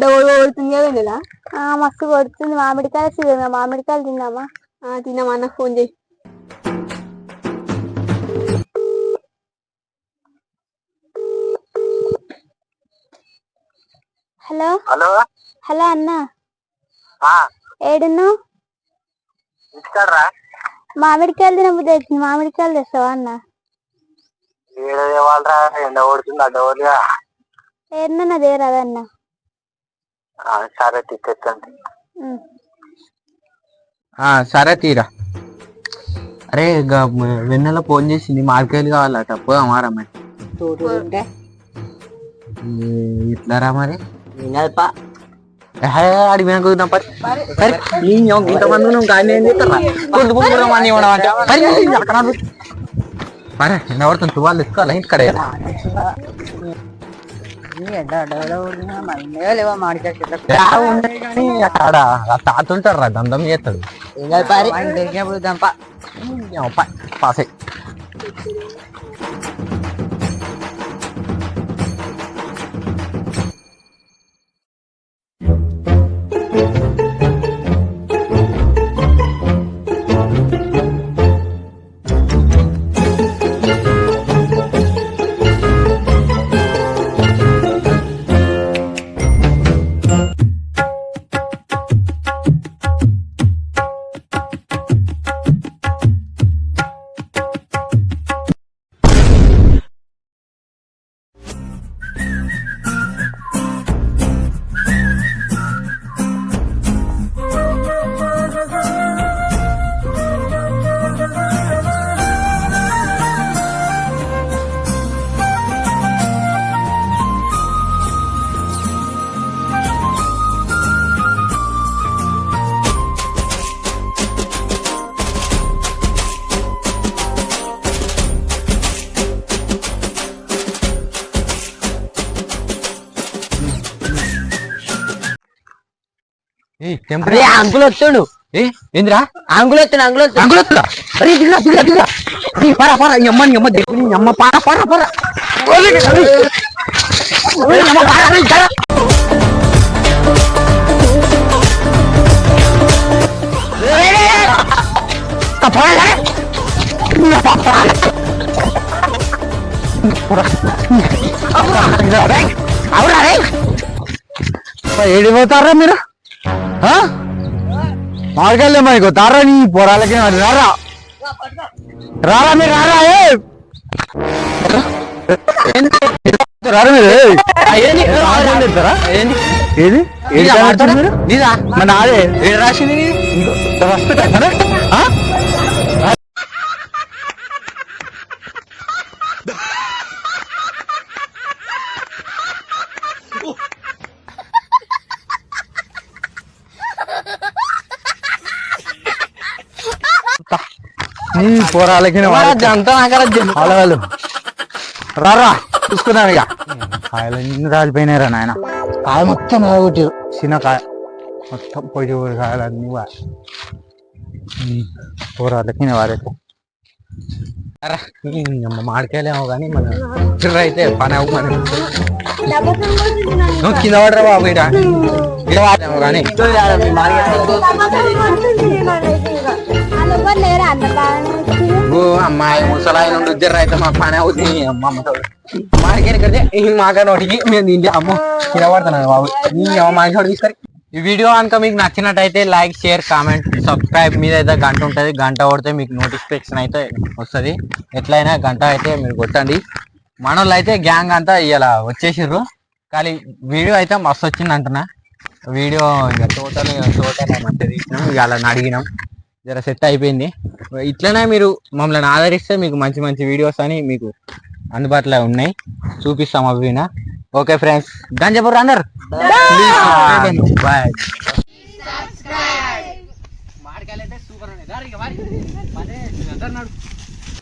కొడుతుంది వెన్నెలా మస్తు కొడుతుంది. మామిడికాయలు సీజన్, మామిడికాయలు తిన్నామా? తిన్నామా? అన్న ఫోన్ చేయి. హలో హలో అన్న, ఏడున్నావు? మామిడికాయలు తినబుద్ధి అవుతుంది, మామిడికాయలు తెస్తావా అన్న? ఏడన్నా దేరాదన్న. సరే తీరా. అరే వెన్నెల ఫోన్ చేసింది, మార్కెట్ కావాలట, పోదామారా మరి? ఇట్లా రా మరి. అడిగిన ఇంతమంది నువ్వు కానీ ఏం చేస్తారా? ఎవరితో తువాళ్ళు తీసుకోవాలా ఇక్కడ? తాత ఉంటాడు రా, దందం చేస్తాడు. పాస్ అంకులు వచ్చాడు. ఏంద్రా అంకులు వచ్చాడు, అంకులు వచ్చాడు. ఏడిపోతారా మీరు? మార్కెళ్ళే మనకు తారా నీ పోరాలకి రారా రారా మీరు రారా రారా మీరు. ఏది మన అదే రాసింది నీ పోరాలకి వాళ్ళు రారా చూసుకున్నాను. ఇక కాయలు ఎన్ని రాలిపోయినారా నాయన. కాయ మొత్తం రాగొట్టి చిన్న కాయ మొత్తం పొడి పొడి కాయలు అన్ని పోరాలకి వారైతే మాడికాయలేమో కానీ మన చిర్ర అయితే పని అవ్వు మన నువ్వు కింద పడరా బాబు. ఇడేమో కానీ అమ్మాయి ముసలాయి నుండి ఉద్దరు అయితే మాకు పని అవుతుంది. అమ్మతో మాడికాయని కడితే మాక నోటికి మేము తింటే అమ్మ కింద పడుతున్నాను బాబు. మాడికాయ తీసుకొని ఈ వీడియో కనుక మీకు నచ్చినట్టయితే లైక్, షేర్, కామెంట్, సబ్స్క్రైబ్ మీద అయితే గంట ఉంటుంది. గంట కొడితే మీకు నోటిఫికేషన్ అయితే వస్తుంది. ఎట్లయినా గంట అయితే మీరు కొట్టండి. మనోళ్ళు అయితే గ్యాంగ్ అంతా ఇలా వచ్చేసిర్రు. కానీ వీడియో అయితే మస్తు వచ్చింది అంటున్నా. వీడియో ఇంకా టోటల్ మంచిగా తీసినాం. ఇక అలా అడిగినాం, జర సెట్ అయిపోయింది. ఇట్లనే మీరు మమ్మల్ని ఆదరిస్తే మీకు మంచి మంచి వీడియోస్ అని మీకు అందుబాటులో ఉన్నాయి, చూపిస్తాం అవి. ఓకే ఫ్రెండ్స్, గంజపూర్ అందరు బాయ్. మాడికాయలు అయితే సూపర్ ఉన్నాయి.